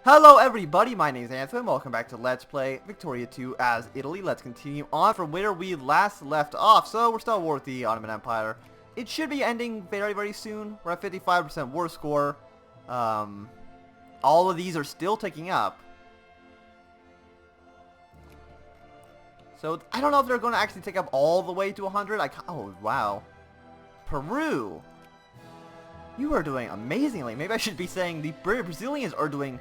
Hello everybody, my name is Anthony, welcome back to Let's Play Victoria 2 as Italy. Let's continue on from where we last left off. So we're still at war with the Ottoman Empire. It should be ending very soon. We're at 55% war score. All of these are still ticking up. So I don't know if they're going to actually take up all the way to 100. Oh wow. Peru. You are doing amazingly. Maybe I should be saying the Brazilians are doing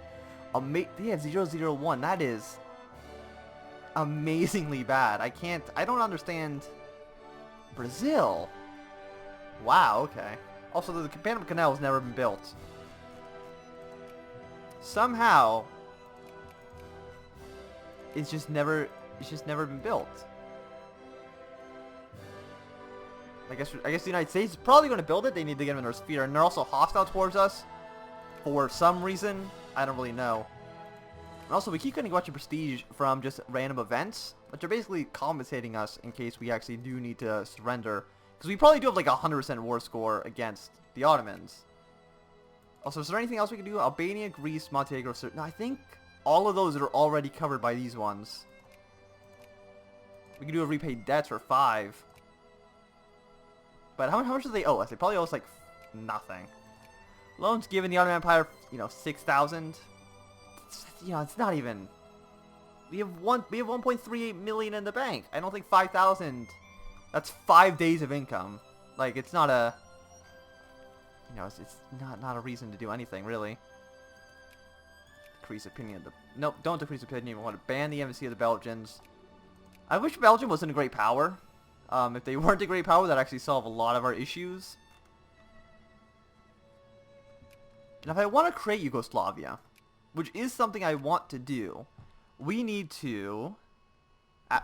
they have 001. That is amazingly bad. I don't understand Brazil. Wow, okay. Also, the Panama Canal has never been built. Somehow, it's just never been built. I guess the United States is probably going to build it. They need to get them in their sphere, and they're also hostile towards us for some reason. I don't really know. And also, we keep getting a bunch of prestige from just random events, which are basically compensating us in case we actually do need to surrender. Because we probably do have like a 100% war score against the Ottomans. Also, is there anything else we can do? Albania, Greece, Montenegro, no, I think all of those are already covered by these ones. We can do a repaid debts for 5. But how much do they owe us? They probably owe us like nothing. Loans given the Ottoman Empire, 6,000. It's not even. We have 1.38 million in the bank. I don't think 5,000. That's 5 days of income. Like, it's not a. It's not a reason to do anything really. Decrease opinion of the. Nope, don't decrease opinion. We want to ban the embassy of the Belgians. I wish Belgium wasn't a great power. If they weren't a great power, that'd actually solve a lot of our issues. And if I want to create Yugoslavia, which is something I want to do, we need to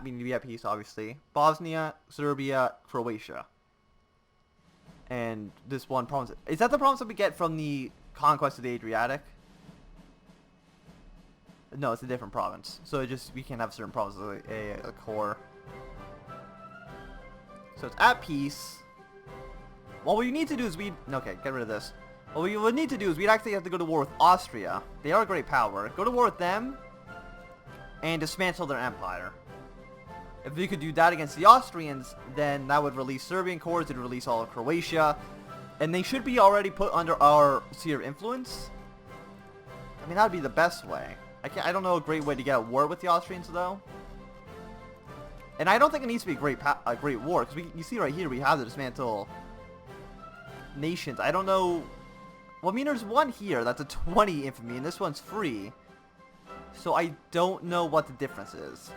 be at peace, obviously. Bosnia, Serbia, Croatia. And this one province. Is that the province that we get from the conquest of the Adriatic? No, it's a different province. So we can't have certain provinces like a core. So it's at peace. What we need to do is okay, get rid of this. What we would need to do is we'd actually have to go to war with Austria. They are a great power. Go to war with them and dismantle their empire. If we could do that against the Austrians, then that would release Serbian cores, it would release all of Croatia, and they should be already put under our sphere of influence. I mean, that would be the best way. I don't know a great way to get at war with the Austrians though. And I don't think it needs to be a great war, because you see right here we have the dismantle nations. I don't know. Well, I mean, there's one here that's a 20 infamy, and this one's free. So I don't know what the difference is.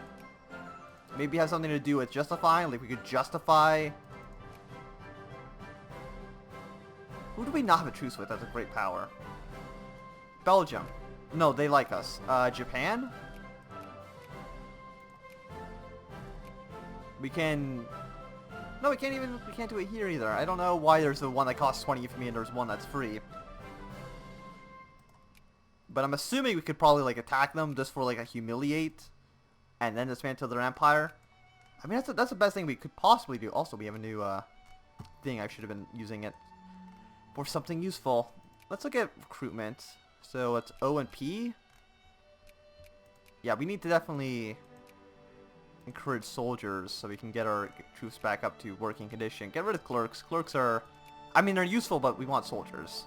Maybe it has something to do with justifying. Like, we could justify. Who do we not have a truce with that's a great power? Belgium. No, they like us. Japan? We can. No, we can't do it here either. I don't know why there's the one that costs 20 infamy and there's one that's free. But I'm assuming we could probably like attack them just for like a humiliate, and then dismantle their empire. I mean, that's the best thing we could possibly do. Also, we have a new thing. I should have been using it for something useful. Let's look at recruitment. So it's O and P. Yeah, we need to definitely encourage soldiers so we can get our troops back up to working condition. Get rid of clerks. Clerks are, I mean, they're useful, but we want soldiers.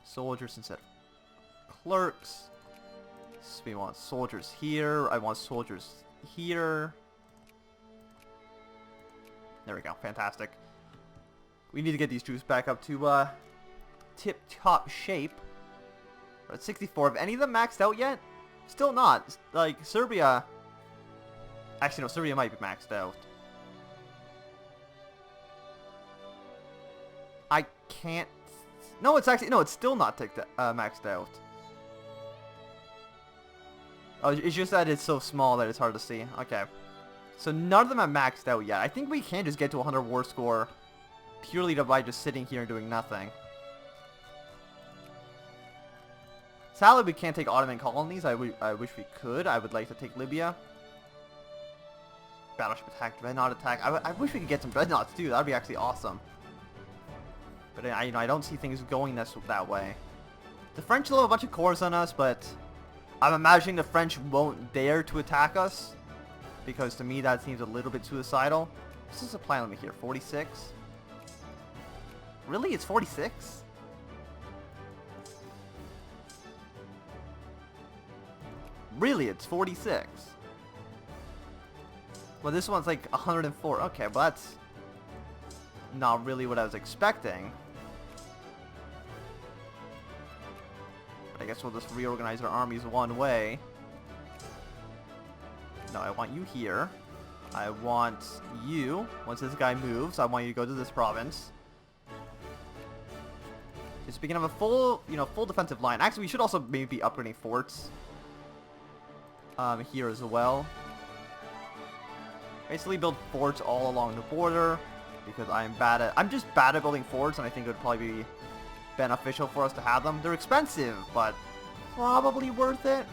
Soldiers instead of clerks. So we want soldiers here. I want soldiers here. There we go. Fantastic. We need to get these troops back up to tip-top shape. We're at 64. Have any of them maxed out yet? Still not. Like, Serbia. Actually, no, Serbia might be maxed out. I can't. No, it's still not maxed out. Oh, it's just that it's so small that it's hard to see. Okay. So none of them have maxed out yet. I think we can just get to 100 war score purely by just sitting here and doing nothing. Sadly, we can't take Ottoman colonies. I wish we could. I would like to take Libya. Battleship attack, dreadnought attack. I wish we could get some dreadnoughts too. That would be actually awesome. But I don't see things going that way. The French will have a bunch of cores on us, but I'm imagining the French won't dare to attack us, because to me that seems a little bit suicidal. What's the supply limit here? 46? Really? It's 46? Really? It's 46? Well, this one's like 104. Okay, well that's not really what I was expecting. But I guess we'll just reorganize our armies one way. No, I want you here. I want you. Once this guy moves, I want you to go to this province. Just begin of a full, full defensive line. Actually, we should also maybe be upgrading forts here as well. Basically, build forts all along the border because I'm just bad at building forts, and I think it would probably be beneficial for us to have them. They're expensive, but probably worth it.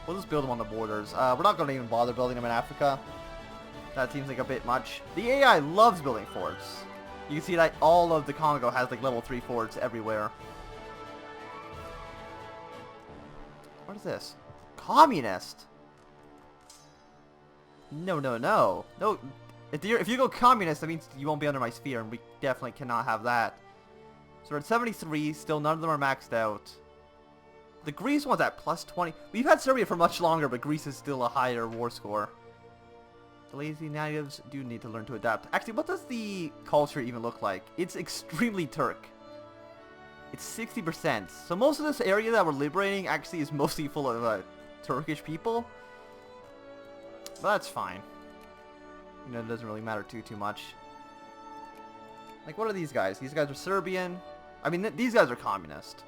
We'll just build them on the borders. We're not going to even bother building them in Africa. That seems like a bit much. The AI loves building forts. You can see that all of the Congo has like level 3 forts everywhere. What is this? Communist? No, no, no. No. If you go communist, that means you won't be under my sphere, and we definitely cannot have that. So we're at 73. Still, none of them are maxed out. The Greece one's at plus 20. We've had Serbia for much longer, but Greece is still a higher war score. The lazy natives do need to learn to adapt. Actually, what does the culture even look like? It's extremely Turk. It's 60%. So most of this area that we're liberating actually is mostly full of Turkish people. But that's fine. It doesn't really matter too much. Like, what are these guys? These guys are Serbian. I mean, these guys are communist.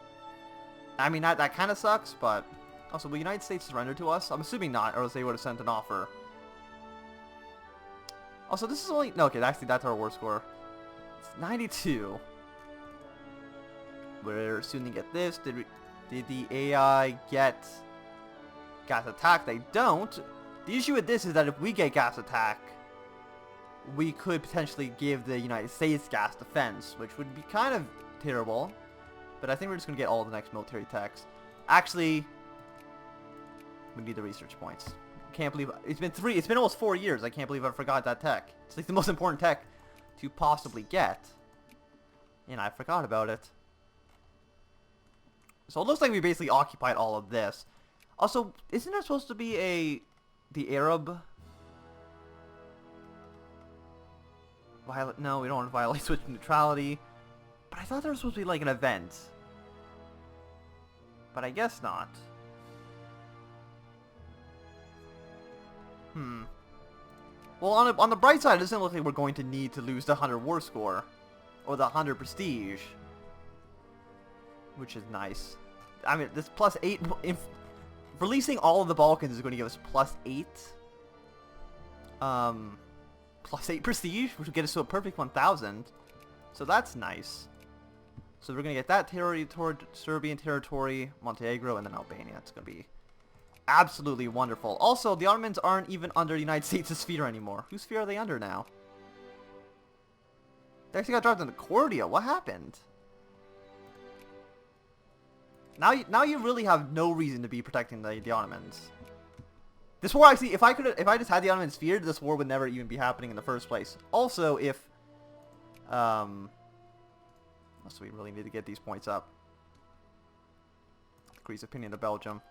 I mean, that kind of sucks, but... Also, will the United States surrender to us? I'm assuming not, or else they would have sent an offer. Also, this is only... No, okay, actually, that's our war score. It's 92. We're soon to get this. Did the AI get gas attack? They don't. The issue with this is that if we get gas attack, we could potentially give the United States gas defense, which would be kind of terrible. But I think we're just going to get all the next military techs. Actually, we need the research points. Can't believe it's been almost 4 years. I can't believe I forgot that tech. It's like the most important tech to possibly get, and I forgot about it. So it looks like we basically occupied all of this. Also, isn't there supposed to be the Arab no, we don't want to violate switch neutrality, but I thought there was supposed to be like an event, but I guess not. Well, on the bright side, it doesn't look like we're going to need to lose the 100 war score. Or the 100 prestige. Which is nice. I mean, this plus 8... Releasing all of the Balkans is going to give us plus 8. Plus 8 prestige, which will get us to a perfect 1,000. So that's nice. So we're going to get that territory toward Serbian territory, Montenegro, and then Albania. It's going to be... absolutely wonderful. Also, the Ottomans aren't even under the United States' sphere anymore. Whose sphere are they under now? They actually got dropped into Cordia. What happened? Now you really have no reason to be protecting the Ottomans. This war actually, if I just had the Ottoman sphere, this war would never even be happening in the first place. Also, if so we really need to get these points up. Greece opinion of Belgium.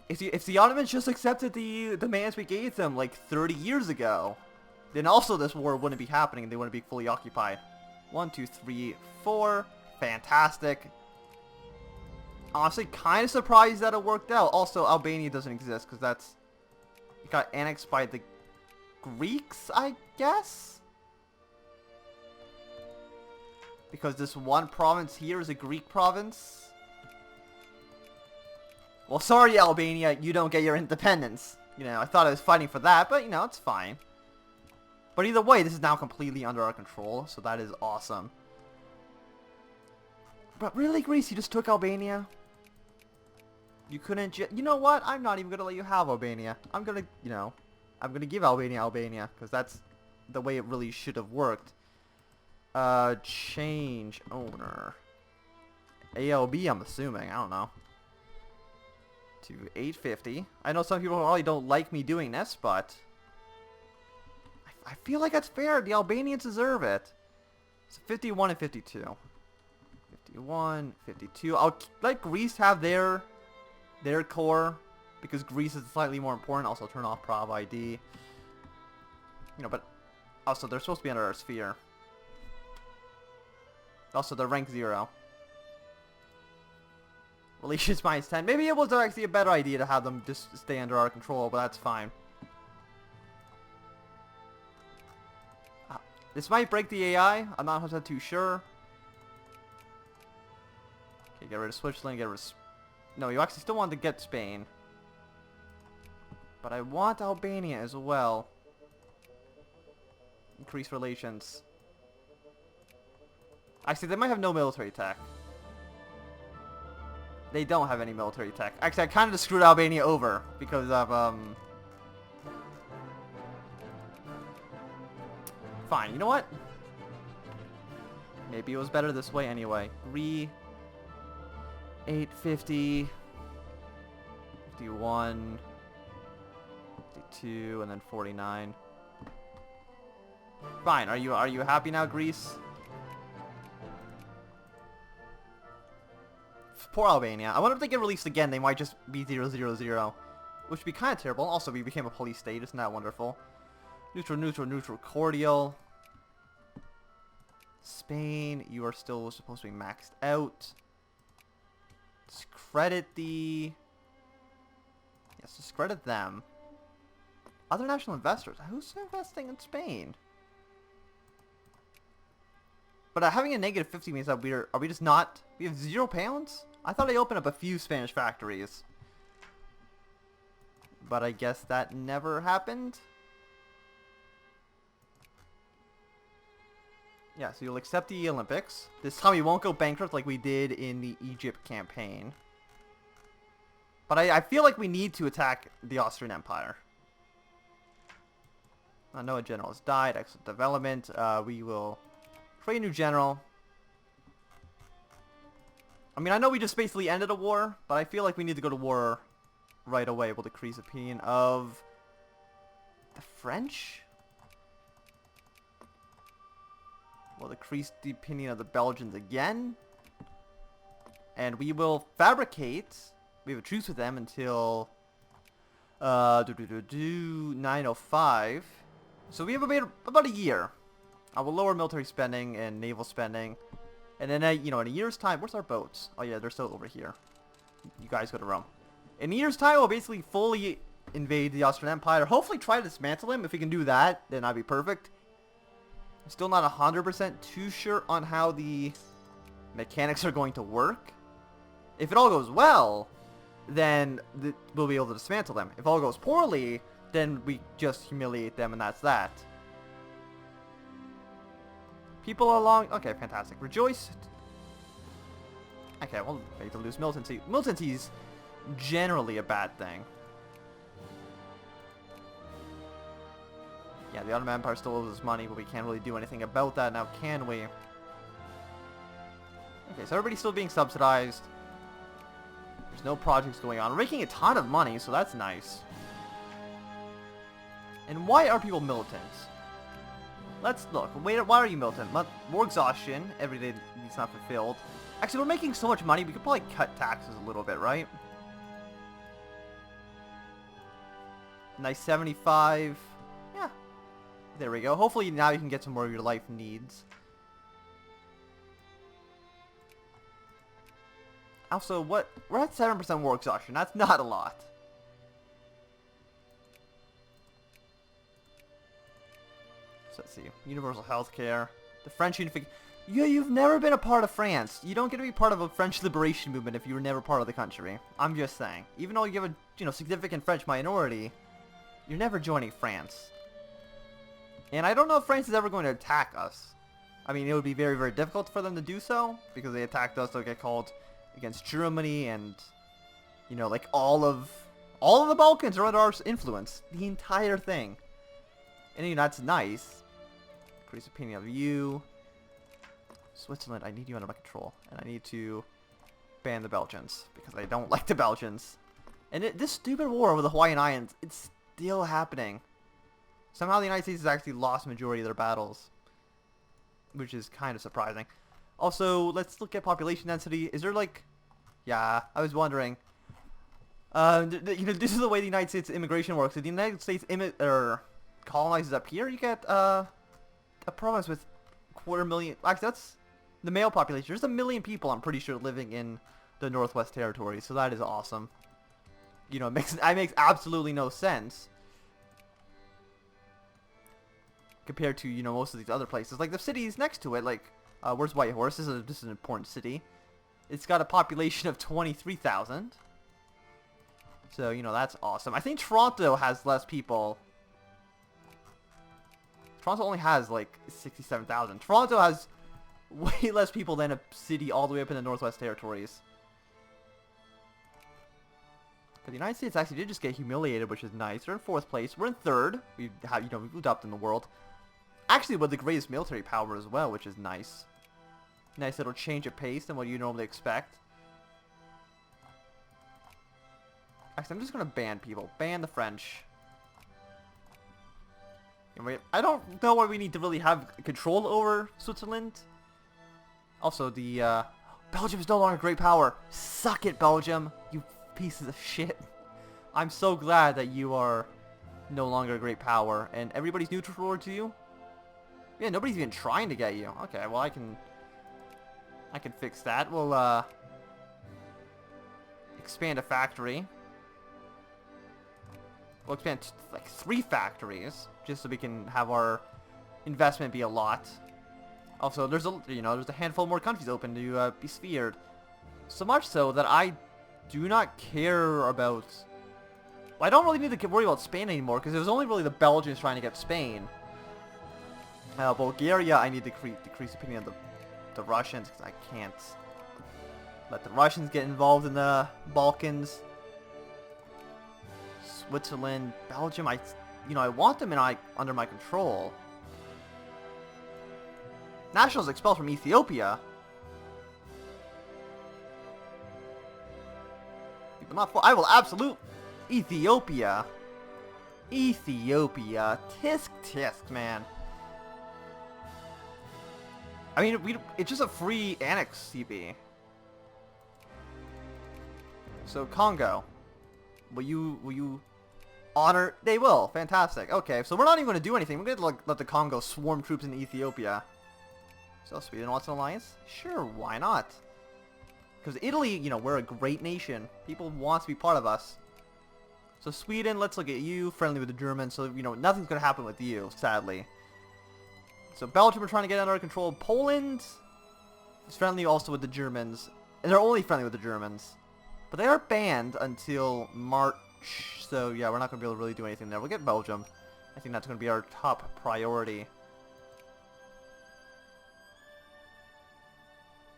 If the Ottomans just accepted the demands we gave them like 30 years ago, then also this war wouldn't be happening and they wouldn't be fully occupied. 1, 2, 3, 4. Fantastic. Honestly, kind of surprised that it worked out. Also, Albania doesn't exist because it got annexed by the Greeks, I guess? Because this one province here is a Greek province. Well, sorry, Albania, you don't get your independence. I thought I was fighting for that, but, it's fine. But either way, this is now completely under our control, so that is awesome. But really, Greece, you just took Albania? You couldn't you know what? I'm not even going to let you have Albania. I'm going to, I'm going to give Albania, because that's the way it really should have worked. Change owner. ALB, I'm assuming. I don't know. To 850. I know some people probably don't like me doing this, but I feel like that's fair. The Albanians deserve it. So 51 and 52. 51, 52. I'll let Greece have their core, because Greece is slightly more important. Also turn off Prov ID. You know, but also they're supposed to be under our sphere. Also, they're rank 0. Relations minus 10. Maybe it was actually a better idea to have them just stay under our control, but that's fine. This might break the AI. I'm not 100% too sure. Okay, get rid of Switzerland, get rid of... No, you actually still want to get Spain. But I want Albania as well. Increase relations. Actually, they might have no military tech. They don't have any military tech. Actually, I kind of screwed Albania over because of, Fine, you know what? Maybe it was better this way anyway. 850, 51, 52, and then 49. Fine, are you happy now, Greece? Poor Albania. I wonder if they get released again, they might just be 000, which would be kind of terrible. Also, we became a police state. Isn't that wonderful? Neutral, neutral, neutral, cordial. Spain, you are still supposed to be maxed out. Discredit the... Yes, discredit them. Other national investors. Who's investing in Spain? But having a negative 50 means that are we just not... We have £0? I thought I opened up a few Spanish factories. But I guess that never happened. Yeah, so you'll accept the Olympics. This time we won't go bankrupt like we did in the Egypt campaign. But I feel like we need to attack the Austrian Empire. I know a general has died. Excellent development. We will create a new general. I mean, I know we just basically ended a war, but I feel like we need to go to war right away. We'll decrease opinion of the French. We'll decrease the opinion of the Belgians again. And we will fabricate. We have a truce with them until 905. So we have about a year. I will lower military spending and naval spending. And then, you know, in a year's time, where's our boats? Oh yeah, they're still over here. You guys go to Rome. In a year's time, we'll basically fully invade the Austrian Empire. Hopefully try to dismantle him. If we can do that, then that'd be perfect. I'm still not 100% too sure on how the mechanics are going to work. If it all goes well, then we'll be able to dismantle them. If all goes poorly, then we just humiliate them and that's that. People along... Okay, fantastic. Rejoice. Okay, well, we have to lose militancy. Militancy's generally a bad thing. Yeah, the Ottoman Empire still owes us money, but we can't really do anything about that now, can we? Okay, so everybody's still being subsidized. There's no projects going on. We're making a ton of money, so that's nice. And why are people militant? Let's look. Wait, why are you militant? More exhaustion. Every day needs not fulfilled. Actually, we're making so much money, we could probably cut taxes a little bit, right? Nice 75. Yeah. There we go. Hopefully now you can get some more of your life needs. Also, what? We're at 7% war exhaustion. That's not a lot. So let's see. Universal healthcare. The French unification. Yeah, you've never been a part of France. You don't get to be part of a French liberation movement if you were never part of the country. I'm just saying. Even though you have a significant French minority, you're never joining France. And I don't know if France is ever going to attack us. I mean, it would be very, very difficult for them to do so because they attacked us. They'll get called against Germany and, like all of the Balkans are under our influence. The entire thing. And that's nice. Increase opinion of you. Switzerland, I need you under my control. And I need to ban the Belgians because I don't like the Belgians. And this stupid war over the Hawaiian Islands, it's still happening. Somehow the United States has actually lost the majority of their battles, which is kind of surprising. Also, let's look at population density. Is there like... Yeah, I was wondering. This is the way the United States immigration works. If the United States colonizes up here, you get a province with 250,000. Actually, that's the male population. There's 1 million people, I'm pretty sure, living in the Northwest Territories. So that is awesome. You know, it makes absolutely no sense compared to, you know, most of these other places. Like the cities next to it, like where's Whitehorse? This is an important city. It's got a population of 23,000. So, you know, that's awesome. I think Toronto has less people. Toronto only has like 67,000. Toronto has way less people than a city all the way up in the Northwest Territories. But the United States actually did just get humiliated, which is nice. They're in 4th place. We're in 3rd. We've moved up in the world. Actually, we're the greatest military power as well, which is nice. Nice little change of pace than what you normally expect. Actually, I'm just going to ban people. Ban the French. I don't know why we need to really have control over Switzerland. Also, the Belgium is no longer a great power. Suck it, Belgium, you pieces of shit. I'm so glad that you are no longer a great power. And everybody's neutral toward you? Yeah, nobody's even trying to get you. Okay, well, I can fix that. We'll expand a factory. We'll expand like 3 factories just so we can have our investment be a lot. Also, there's a handful more countries open to be sphered. So much so that I do not care about... Well, I don't really need to worry about Spain anymore because it was only really the Belgians trying to get Spain. Bulgaria, I need to decrease the opinion of the Russians because I can't let the Russians get involved in the Balkans. Switzerland, Belgium, I want them under my control. Nationals expelled from Ethiopia. I will absolute Ethiopia. Ethiopia. Tisk tisk, man. I mean, it's just a free annex CB. So Congo, will you honor? They will. Fantastic. Okay, so we're not even going to do anything. We're going to like let the Congo swarm troops in Ethiopia. So Sweden wants an alliance? Sure, why not? Because Italy, we're a great nation. People want to be part of us. So Sweden, let's look at you. Friendly with the Germans. So, nothing's going to happen with you, sadly. So Belgium we're trying to get under control. Poland is friendly also with the Germans. And they're only friendly with the Germans. But they are banned until March. So yeah, we're not going to be able to really do anything there. We'll get Belgium. I think that's going to be our top priority.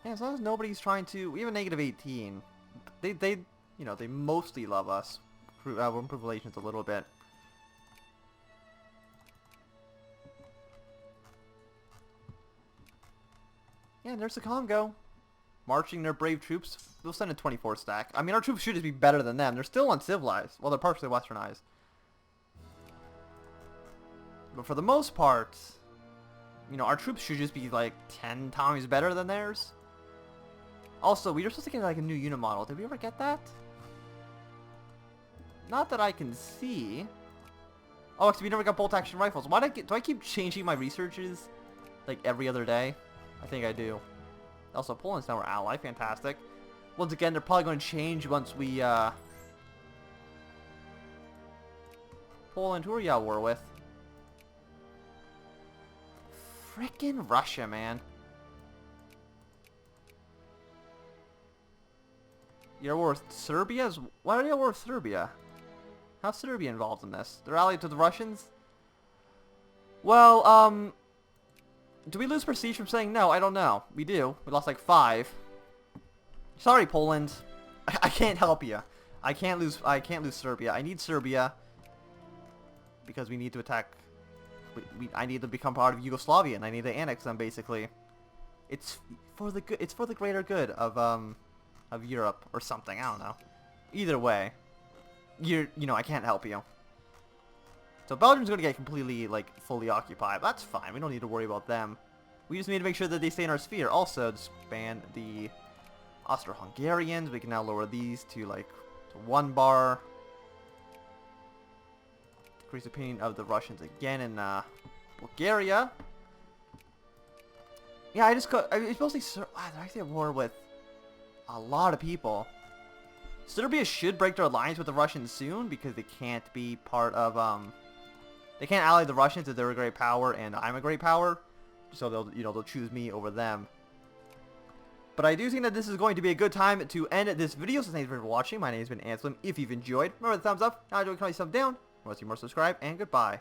Yeah, as long as nobody's trying to... We have a negative 18. They mostly love us. We'll improve relations a little bit. Yeah, and there's the Congo. Marching their brave troops. We'll send a 24 stack. I mean, our troops should just be better than them. They're still uncivilized. Well, they're partially westernized. But for the most part, our troops should just be like 10 times better than theirs. Also, we were supposed to get like a new unit model. Did we ever get that? Not that I can see. Oh, actually, we never got bolt action rifles. Why do I keep changing my researches like every other day? I think I do. Also, Poland's now our ally. Fantastic. Once again, they're probably going to change once we, Poland, who are you at war with? Frickin' Russia, man. You're at war with Serbia? Why are you at war with Serbia? How's Serbia involved in this? They're allied to the Russians? Well, do we lose prestige from saying no? I don't know. We do. We lost like 5. Sorry, Poland. I can't help you. I can't lose Serbia. I need Serbia because we need to attack. I need to become part of Yugoslavia, and I need to annex them. Basically, it's for the good. It's for the greater good of of Europe or something. I don't know. Either way, you know, I can't help you. So Belgium's going to get completely, like, fully occupied. That's fine. We don't need to worry about them. We just need to make sure that they stay in our sphere. Also, expand the Austro-Hungarians. We can now lower these to, like, to 1 bar. Decrease opinion of the Russians again in Bulgaria. Yeah, I it's mostly... They're actually at war with a lot of people. Serbia should break their alliance with the Russians soon because they can't be part of, they can't ally the Russians if they're a great power and I'm a great power. So they'll, you know, they'll choose me over them. But I do think that this is going to be a good time to end this video. So thanks for watching. My name has been Anselm. If you've enjoyed, remember the thumbs up. Now do it, thumbs down. Want to see more, subscribe, and goodbye.